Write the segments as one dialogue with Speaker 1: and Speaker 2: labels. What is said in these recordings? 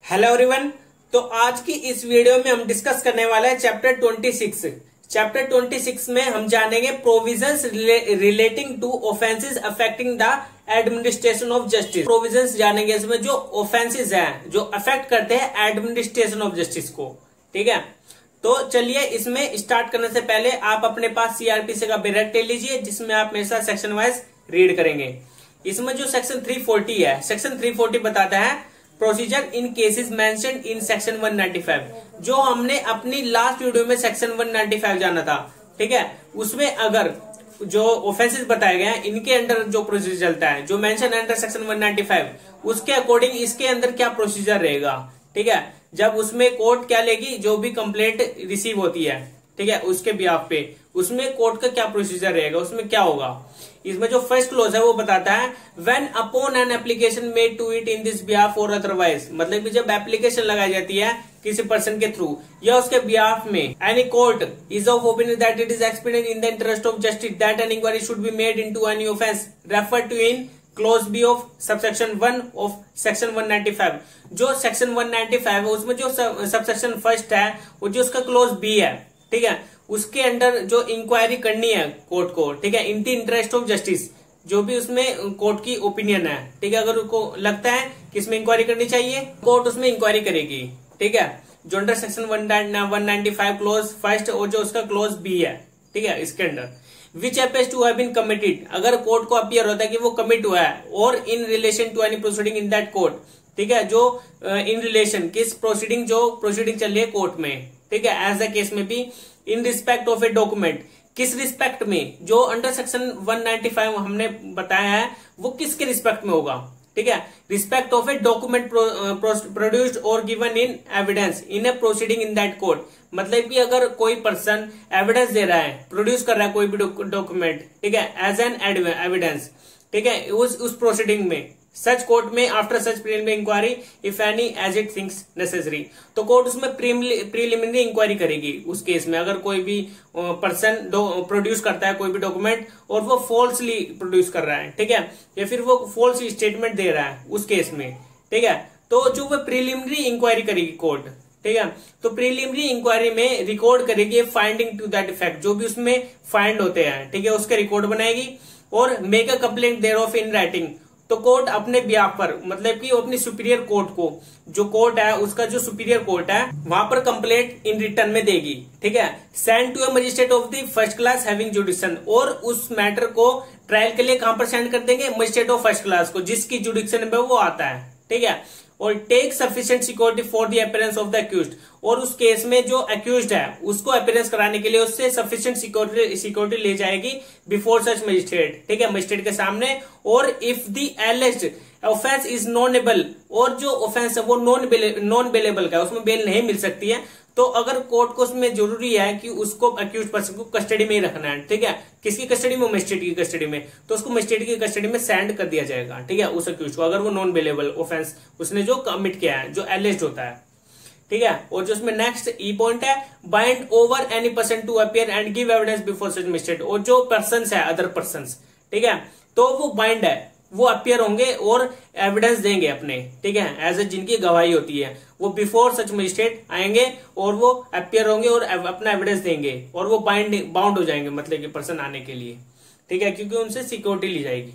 Speaker 1: Hello everyone. तो आज की इस वीडियो में हम डिस्कस करने वाला है चैप्टर 26। चैप्टर 26 में हम जानेंगे provisions relating to offences affecting the administration of justice. Provisions जानेंगे इसमें जो ऑफेंसेस हैं जो अफेक्ट करते हैं एडमिनिस्ट्रेशन ऑफ जस्टिस को। ठीक है, तो चलिए इसमें स्टार्ट करने से पहले आप अपने पास सीआरपीसी का बिरेट ले लीजिए जिसमें आप मेरे साथ सेक्शन वाइज रीड करेंगे। इसमें जो सेक्शन 340 है, सेक्शन 340 बताता है procedure in cases mentioned in section 195। जो हमने अपनी लास्ट वीडियो में सेक्शन 195 जाना था, ठीक है, उसमें अगर जो ऑफेंसेस बताए गए हैं इनके अंडर जो प्रोसीजर चलता है, जो मेंशन अंडर सेक्शन 195, उसके अकॉर्डिंग इसके अंदर क्या प्रोसीजर रहेगा। ठीक है, जब उसमें कोर्ट क्या लेगी, जो भी कंप्लेंट रिसीव होती है, ठीक है, उसके बिहाफ पे उसमें कोर्ट का क्या प्रोसीजर रहेगा, उसमें क्या होगा। इसमें जो फर्स्ट क्लोज है वो बताता है when upon an application made to it in this behalf और अदरवाइज, मतलब कि जब एप्लीकेशन लगाई जाती है किसी पर्सन के थ्रू या उसके बिहाफ में, any court is of opinion that it is expedient in the interest of justice that an inquiry should be made into any offence refer to in clause b of subsection 1 of section 195। जो section 195 है उसमें जो subsection first है वो जो उसका close B है, ठीक है, उसके अंडर जो इंक्वायरी करनी है कोर्ट को, ठीक है, इन द इंटरेस्ट ऑफ जस्टिस, जो भी उसमें कोर्ट की ओपिनियन है, ठीक है, अगर उसको लगता है कि इसमें इंक्वायरी करनी चाहिए कोर्ट उसमें इंक्वायरी करेगी। ठीक है, जो अंडर सेक्शन 195 क्लोज फर्स्ट और जो उसका क्लोज बी है, ठीक है, इसके under which appears to have been committed, अगर कोर्ट को अपीयर होता है कि वो कमिट हुआ है, और in relation to any proceeding in that court, ठीक है, जो इन रिलेशन किस प्रोसीडिंग, जो प्रोसीडिंग चल रही है कोर्ट में, ठीक है, एज द केस में भी in respect of a document, किस रिस्पेक्ट में, जो अंडर सेक्शन 195 हमने बताया है वो किसके रिस्पेक्ट में होगा। ठीक है, respect of a document produced और given in evidence in a proceeding in that court, मतलब कि अगर कोई पर्सन एविडेंस दे रहा है, प्रोड्यूस कर रहा है कोई भी डॉक्यूमेंट, ठीक है, एज एन एविडेंस, ठीक है, उस प्रोसीडिंग में, सच कोर्ट में after such preliminary inquiry if any as it thinks necessary, तो कोर्ट उसमें प्रीलिमिनरी इंक्वायरी करेगी उस केस में। अगर कोई भी पर्सन प्रोड्यूस करता है कोई भी डॉक्यूमेंट और वो फॉल्सली प्रोड्यूस कर रहा है, ठीक है, या फिर वो फॉल्स स्टेटमेंट दे रहा है उस केस में, ठीक है, तो जो वो प्रीलिमिनरी इंक्वायरी करेगी कोर्ट, ठीक है, तो प्रीलिमिनरी इंक्वायरी में रिकॉर्ड करेगी फाइंडिंग टू दैट इफेक्ट, जो भी उसमें फाइंड होते हैं, ठीक है, उसके रिकॉर्ड बनाएगी और make a complaint thereof in writing. तो कोर्ट अपने बिहाफ पर, मतलब कि अपनी सुपीरियर कोर्ट को, जो कोर्ट है उसका जो सुपीरियर कोर्ट है वहां पर कंप्लेंट इन रिटर्न में देगी। ठीक है, send to a magistrate of the first class having jurisdiction, और उस मैटर को ट्रायल के लिए कहां पर सेंड कर देंगे, मजिस्ट्रेट ऑफ फर्स्ट क्लास को जिसकी जुडिक्शन में वो आता है। ठीक है, और take sufficient security for the appearance of the accused, और उस केस में जो अक्यूज्ड है उसको अपीयरेंस कराने के लिए उससे सफिशिएंट सिक्योरिटी ले जाएगी बिफोर सच मजिस्ट्रेट, ठीक है, मजिस्ट्रेट के सामने। और if the alleged offence is non-bailable, और जो ऑफेंस है वो नॉन बेलेबल का है, उसमें बेल नहीं मिल सकती है, तो अगर कोर्ट को उसमें जरूरी है कि उसको अक्यूज पर्सन को कस्टडी में ही रखना है, ठीक है, किसकी कस्टडी में, मजिस्ट्रेट की कस्टडी में, तो उसको मजिस्ट्रेट की कस्टडी में सेंड कर दिया जाएगा, ठीक है, उस अक्यूज को, अगर वो नॉन बेलेबल ऑफेंस उसने जो कमिट किया है, जो एलिज्ड होता है। ठीक है, और जो उसमें नेक्स्ट ई पॉइंट है bind over any person to appear and give evidence before such magistrate, और जो पर्सन है अदर पर्सन, ठीक है, तो वो बाइंड है, वो अपीयर होंगे और एविडेंस देंगे अपने, ठीक है, एज ए जिनकी गवाही होती है, वो बिफोर सच मजिस्ट्रेट आएंगे और वो अपीयर होंगे और अपना एविडेंस देंगे, और वो बाउंड हो जाएंगे, मतलब कि पर्सन आने के लिए, ठीक है, क्योंकि उनसे सिक्योरिटी ली जाएगी।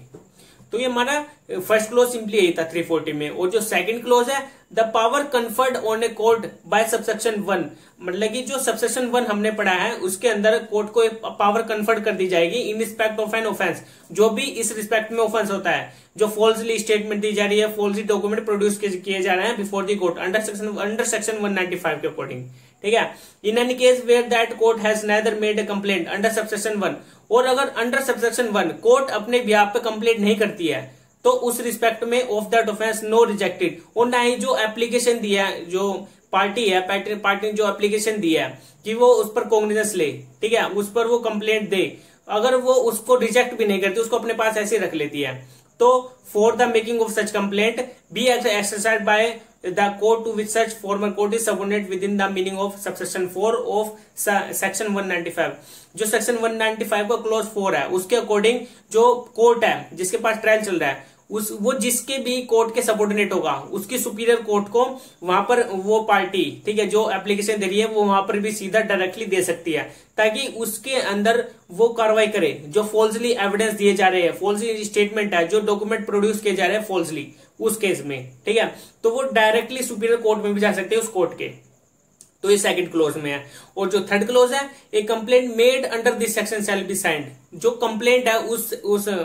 Speaker 1: तो ये हमारा फर्स्ट क्लोज सिंपली यही था 340 में। और जो सेकंड क्लोज है the power conferred on a court by subsection 1, मतलब कि जो सबसेक्शन 1 हमने पढ़ा है उसके अंदर कोर्ट को पावर कन्फर्ड कर दी जाएगी in respect of an offence, जो भी इस रिस्पेक्ट में ऑफेंस होता है, जो फॉल्सली स्टेटमेंट दी जा रही है, फॉल्सली डॉक्यूमेंट प्रोड्यूस किए जा रहे हैं before the court under section 195 के अकॉर्डिंग। ठीक है, in any case where that court has neither made a complaint under subsection 1, और अगर अंडर सबसेक्शन 1 कोर्ट अपने बिहाफ पे कंप्लेंट नहीं करती है तो उस रिस्पेक्ट में of that offence nor rejected, और ना ही जो एप्लीकेशन दिया है, जो पार्टी है, पार्टी ने जो एप्लीकेशन दिया है कि वो उस पर कॉग्निजेंस ले, ठीक है, उस पर वो कंप्लेंट दे, अगर वो उसको रिजेक्ट भी नहीं करती, उसको अपने पास ऐसे रख लेती है, तो for the making of such complaint be exercised by the court to which such former court is subordinate within the meaning of subsection 4 of section 195। जो सेक्शन 195 का क्लोज 4 है उसके अकॉर्डिंग जो कोर्ट है जिसके पास ट्रायल चल रहा है वो जिसके भी कोर्ट के सबऑर्डिनेट होगा उसकी सुपीरियर कोर्ट को वहां पर वो पार्टी, ठीक है, जो एप्लीकेशन दे रही है वो वहां पर भी सीधा डायरेक्टली दे सकती है, ताकि उसके अंदर वो कार्रवाई करे जो फॉल्सली एविडेंस दिए जा रहे हैं, फॉल्सली स्टेटमेंट है, जो डॉक्यूमेंट प्रोड्यूस किए जा रहे हैं फॉल्सली, उस केस में, ठीक है, तो वो डायरेक्टली सुपीरियर कोर्ट में भी जा सकते हैं उस कोर्ट के। तो ये सेकंड क्लोज में है। और जो थर्ड क्लोज है, a complaint made under this section shall be signed, जो कंप्लेंट है उस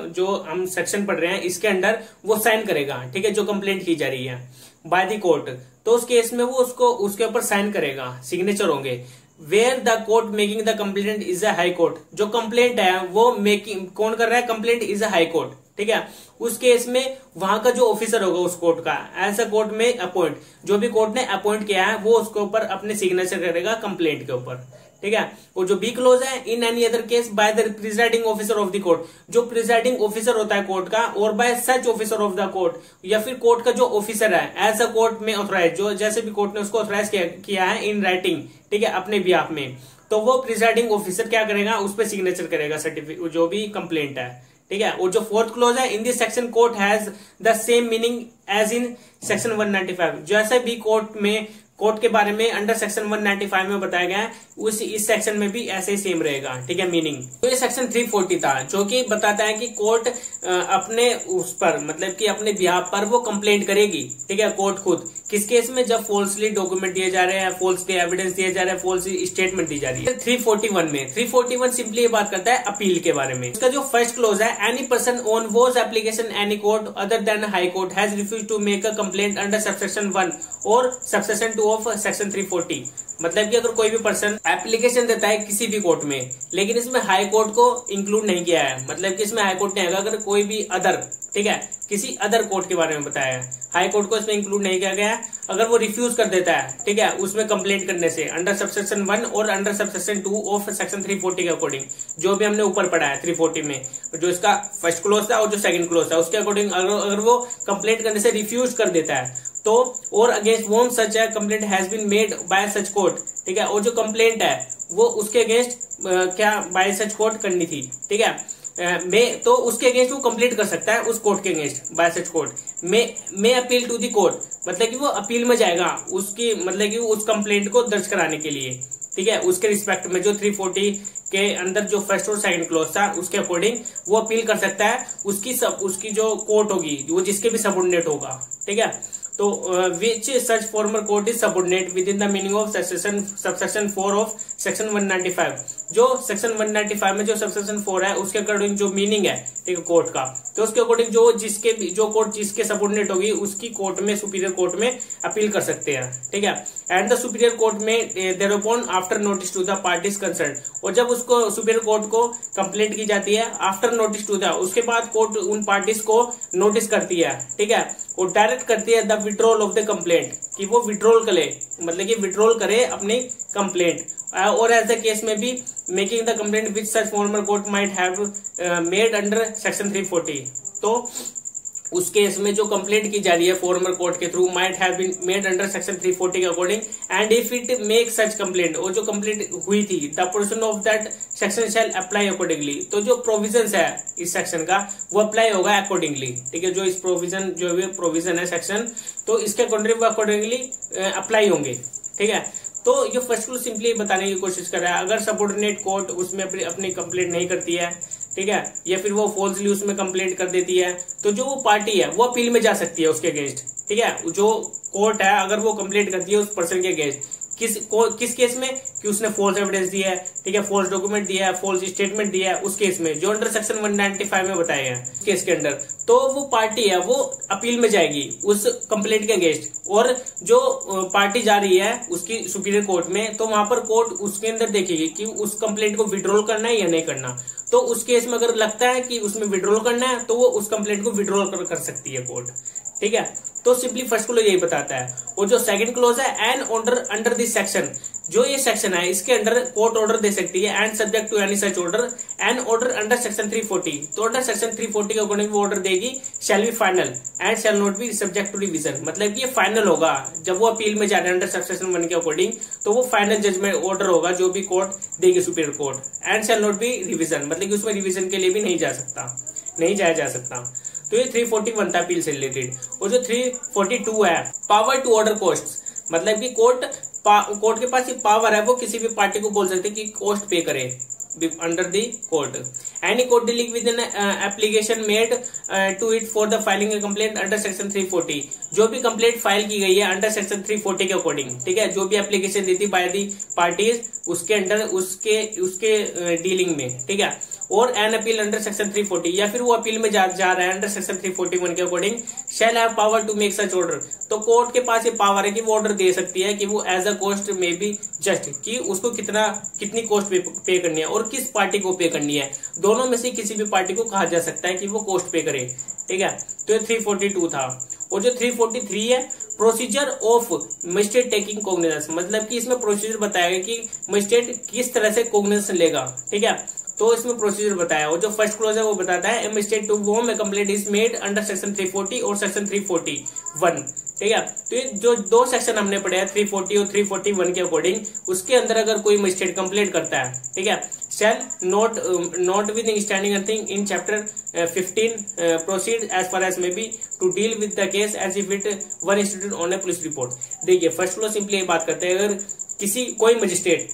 Speaker 1: जो हम सेक्शन पढ़ रहे हैं इसके अंडर वो साइन करेगा, ठीक है, जो कंप्लेंट की जा रही है बाय द कोर्ट, तो उस केस में वो उसको उसके ऊपर साइन करेगा, सिग्नेचर होंगे। Where the court making the complaint is a high court, जो कंप्लेंट है वो मेकिंग कौन कर रहा है, complaint is a high court, ठीक है, उस केस में वहां का जो ऑफिसर होगा उस कोर्ट का, एज अ कोर्ट में अपॉइंट, जो भी कोर्ट ने अपॉइंट किया है वो उसके ऊपर अपने सिग्नेचर करेगा कंप्लेंट के ऊपर, ठीक है। और जो बी क्लोज है, in any other case by the presiding officer of the court, जो प्रिजाइडिंग ऑफिसर होता है कोर्ट का, और bye such officer of the court, या फिर कोर्ट का जो ऑफिसर है एज अ कोर्ट में ऑथराइज, जो जैसे भी कोर्ट ने उसको ऑथराइज किया है इन राइटिंग, ठीक है, अपने बिहाफ में, तो वो प्रिजाइडिंग ऑफिसर क्या करेगा, उस पर सिग्नेचर करेगा सर्टिफिकेट जो भी कंप्लेंट है, ठीक है। और जो फोर्थ क्लोज है, in this section court has the same meaning as in section 195, जैसे भी कोर्ट के बारे में अंडर सेक्शन 195 में बताया गया है इस सेक्शन में भी ऐसे ही सेम रहेगा, ठीक है, मीनिंग। तो ये सेक्शन 340 था जो कि बताता है कि कोर्ट अपने उस पर मतलब कि अपने बिहाफ पर वो कंप्लेंट करेगी, ठीक है, कोर्ट खुद, किस केस में, जब फॉल्सली डॉक्यूमेंट दिए जा रहे हैं, फॉल्सली एविडेंस दिए जा रहे हैं, फॉल्सली स्टेटमेंट दी जा रही है। 341 में 341 सिंपली ये बात करता है अपील के बारे में। इसका जो फर्स्ट क्लोज है, any person on was application any court other than high court has refuse to make a complaint under subsection 1 और सबसेक्शन 2 ऑफ सेक्शन 340, मतलब कि अगर कोई भी पर्सन एप्लीकेशन देता है किसी भी कोर्ट में, लेकिन इसमें हाई कोर्ट को इंक्लूड नहीं किया है, मतलब कि इसमें हाई कोर्ट नहीं आएगा, अगर कोई भी अदर, ठीक है, किसी अदर कोर्ट के बारे में बताया है, हाई कोर्ट को इसमें इंक्लूड नहीं किया गया है, अगर वो रिफ्यूज कर देता है, ठीक है, उसमें कंप्लेंट करने से अंडर सबसेक्शन 1 और अंडर सबसेक्शन 2 ऑफ सेक्शन 340 के अकॉर्डिंग, जो भी हमने ऊपर पढ़ा है 340 में, जो इसका फर्स्ट क्लोज था और जो सेकंड क्लोज था उसके अकॉर्डिंग, अगर वो कंप्लेंट करने से रिफ्यूज कर देता है तो, और अगेंस्ट वोम सच है complaint has been made by such court, ठीक है, और जो कंप्लेंट है वो उसके अगेंस्ट क्या बाय सच कोर्ट करनी थी, ठीक है, तो उसके अगेंस्ट वो कंप्लेंट कर सकता है उस कोर्ट के अगेंस्ट बाय सच कोर्ट में अपील टू दी कोर्ट, मतलब कि वो अपील में जाएगा उसकी, मतलब कि उस कंप्लेंट को दर्ज कराने के लिए, ठीक है, उसके रिस्पेक्ट में जो 340 के अंदर जो फर्स्ट और सेकंड क्लोज था उसके अकॉर्डिंग वो अपील कर सकता है उसकी जो कोर्ट होगी, वो जिसके भी सबऑर्डिनेट होगा, ठीक है। तो which such former court is subordinate within the meaning of subsection 4 of section 195, जो सेक्शन 195 में जो सबसेक्शन 4 है उसके अकॉर्डिंग जो मीनिंग है, ठीक है, कोर्ट का, तो उसके अकॉर्डिंग जो कोर्ट जिसके सबऑर्डिनेट होगी उसकी कोर्ट में, सुपीरियर कोर्ट में अपील कर सकते हैं, ठीक है। एंड द सुपीरियर कोर्ट में thereupon after notice to the parties concerned, और जब उसको सुपीरियर कोर्ट को कंप्लेंट की जाती है आफ्टर नोटिस टू द, उसके बाद कोर्ट उन पार्टीज को नोटिस करती है, ठीक है, और डायरेक्ट करती है the withdrawal of the complaint, कि वो विड्रॉल करे, मतलब कि विड्रॉल करे अपनी कंप्लेंट, और एज द केस में भी making the complaint which such former court might have made under section 340, तो उस केस में जो कंप्लेंट की जा रही है फॉर्मर कोर्ट के through might have been made under section 340 के according, and if it make such complaint, और जो कंप्लेंट हुई थी the portion of that section shall apply accordingly, तो जो प्रोविजंस है इस सेक्शन का वो अप्लाई होगा अकॉर्डिंगली, ठीक है, जो इस प्रोविजन जो भी प्रोविजन है सेक्शन, तो इसके अकॉर्डिंगली अप्लाई होंगे, ठीक है। तो ये फर्स्ट क्लोज सिंपली बताने की कोशिश कर रहा है, अगर सबऑर्डिनेट कोर्ट उसमें अपनी कंप्लेंट नहीं करती है, ठीक है, या फिर वो फॉल्सली उसमें कंप्लेंट कर देती है, तो जो वो पार्टी है वो अपील में जा सकती है उसके अगेंस्ट, ठीक है, जो कोर्ट है अगर वो कंप्लेंट करती है उस पर्सन के अगेंस्ट, किस केस में, कि उसने फॉल्स एविडेंस दिया है, ठीक है, फॉल्स डॉक्यूमेंट दिया है, फॉल्स स्टेटमेंट दिया है, उस केस में जो अंडर सेक्शन 195 में बताया गया है केस के अंडर, तो वो पार्टी है वो अपील में जाएगी उस कंप्लेंट के अगेंस्ट, और जो पार्टी जा रही है उसकी सुपीरियर कोर्ट में, तो वहां पर कोर्ट उसके अंदर देखेगी कि उस कंप्लेंट को विड्रॉल करना है या नहीं करना, तो उस केस में अगर लगता है कि उसमें विड्रॉल करना है तो वो उस कंप्लेंट को विड्रॉल कर सकती है कोर्ट, ठीक है। तो सिंपली फर्स्ट क्लोज यही बताता है। और जो सेकंड क्लोज है, an order under this section, जो ये सेक्शन है इसके अंडर कोर्ट ऑर्डर दे सकती है, and subject to any such order, an order under section 340, तो अंडर सेक्शन 340 के अकॉर्डिंग वो ऑर्डर देगी, shall be final and shall not be subject to revision, मतलब कि ये फाइनल होगा जब वो अपील में जा रहे हैं अंडर सेक्शन 1 के अकॉर्डिंग, तो वो फाइनल जजमेंट ऑर्डर होगा जो भी कोर्ट देगी superior court, and shall not B revision, मतलब कि उसमें रिवीजन के लिए भी नहीं जाया जा सकता। तो ये 341 था अपील से रिलेटेड। और जो 342 है पावर टू ऑर्डर कॉस्ट, मतलब कि कोर्ट के पास ये पावर है, वो किसी भी पार्टी को बोल सकते कि कॉस्ट पे करे under the court. Any court dealing with an application made to it for the filing a complaint under section 340, जो भी कंप्लेंट फाइल की गई है अंडर सेक्शन 340 के अकॉर्डिंग, ठीक है, जो भी एप्लीकेशन दी थी बाय दी पार्टीज उसके अंडर उसके डीलिंग में, ठीक है। और एन अपील अंडर सेक्शन 340, या फिर वो अपील में जा रहा है अंडर सेक्शन 341 के according, shall have power to make such order, तो कोर्ट के पास ये पावर है कि वो ऑर्डर दे सकती है कि वो एज अ कॉस्ट में बी जस्ट, कि उसको कितनी कॉस्ट पे करनी है और किस पार्टी को पे करनी है, दोनों में से किसी भी पार्टी को कहा जा सकता है कि वो कॉस्ट पे करे, ठीक है। तो ये 342 था। और जो 343 है procedure of magistrate taking cognizance, मतलब कि इसमें प्रोसीजर बताया गया कि मजिस्ट्रेट किस तरह से कॉग्निजेंस लेगा, ठीक है, तो इसमें प्रोसीजर बताया। और जो फर्स्ट क्लोज है वो बताता है magistrate to whom a complaint is made under section 340 और सेक्शन 341, ठीक है। तो ये जो दो सेक्शन हमने पढ़े हैं 340 और 341 के अकॉर्डिंग, उसके अंदर अगर कोई मजिस्ट्रेट कंप्लेंट करता है, ठीक है, shall not withstanding nothing in chapter 15 proceed as far as may be to deal with the case as if it were instituted on a police report. देखिए फर्स्ट क्लोज सिंपली ये बात करते हैं, अगर कोई मजिस्ट्रेट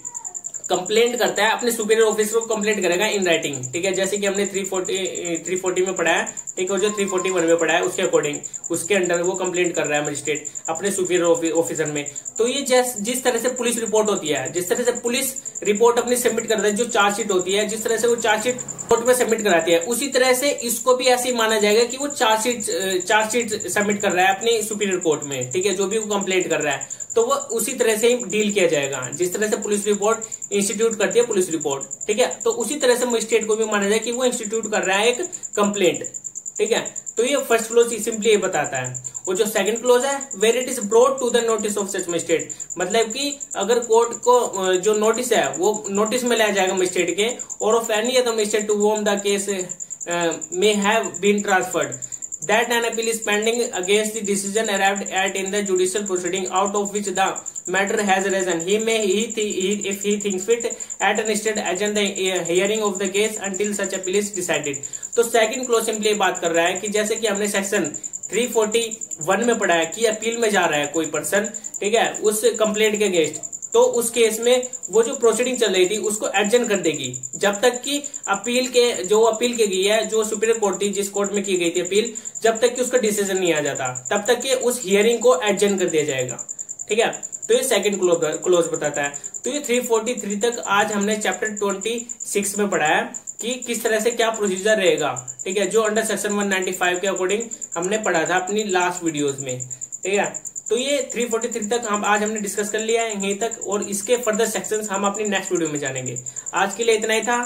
Speaker 1: कंप्लेंट करता है अपने सुपीरियर ऑफिसर को कंप्लेंट करेगा इन राइटिंग, ठीक है, जैसे कि हमने 340 में पढ़ा है, ठीक है, और जो 341 में पढ़ा है उसके अकॉर्डिंग उसके अंडर वो कंप्लेंट कर रहा है मजिस्ट्रेट अपने सुपीरियर ऑफिसर में। तो ये जिस तरह से पुलिस रिपोर्ट होती है, जिस तरह से पुलिस रिपोर्ट अपनी सबमिट करता है, जो चार्जशीट होती है, जिस तरह से वो चार्जशीट कोर्ट में सबमिट कराती है, उसी तरह से इसको भी ऐसे ही माना जाएगा कि वो चार्जशीट सबमिट कर रहा है अपनी सुपीरियर कोर्ट में, ठीक है, जो भी वो कंप्लेंट कर रहा है, तो वो उसी तरह से ही डील किया जाएगा जिस तरह से पुलिस रिपोर्ट इंस्टीट्यूट करती है पुलिस रिपोर्ट, ठीक है। तो उसी तरह से मजिस्ट्रेट को भी माना जाए कि वो इंस्टीट्यूट कर रहा है एक कंप्लेंट, ठीक है। तो ये फर्स्ट क्लोज सिंपली ये बताता है। और जो सेकंड क्लोज है where it is brought to the notice of such magistrate, मतलब कि अगर कोर्ट को जो नोटिस है वो नोटिस में लाया जाएगा मजिस्ट्रेट के, और of any other magistrate to whom the case may have been transferred that an appeal is pending against the decision arrived at in the judicial proceeding out of which the matter has arisen, if he thinks fit at an instant adjourn the hearing of the case until such appeal is decided। तो second close simply बात कर रहा है कि जैसे कि हमने section 341 में पढ़ा है कि अपील में जा रहा है कोई पर्सन, ठीक है, उस कंप्लेंट के अगेंस्ट, तो उस केस में वो जो प्रोसीडिंग चल रही थी उसको एडजन कर देगी जब तक कि अपील के गई है, जो सुपीरियर कोर्ट थी जिस कोर्ट में की गई थी अपील, जब तक कि उसका डिसीजन नहीं आ जाता तब तक कि उस हियरिंग को एडजन कर दिया जाएगा, ठीक है। तो ये सेकंड क्लोज बताता है। तो ये 343 तक आज हमने चैप्टर 26 में पढ़ा है कि किस तरह से क्या प्रोसीजर रहेगा, ठीक है, जो अंडर सेक्शन 195 के अकॉर्डिंग हमने पढ़ा था अपनी लास्ट वीडियोज में, ठीक है। तो ये 343 तक आज हमने डिस्कस कर लिया है यहीं तक, और इसके फर्दर सेक्शंस हम अपनी नेक्स्ट वीडियो में जानेंगे। आज के लिए इतना ही था।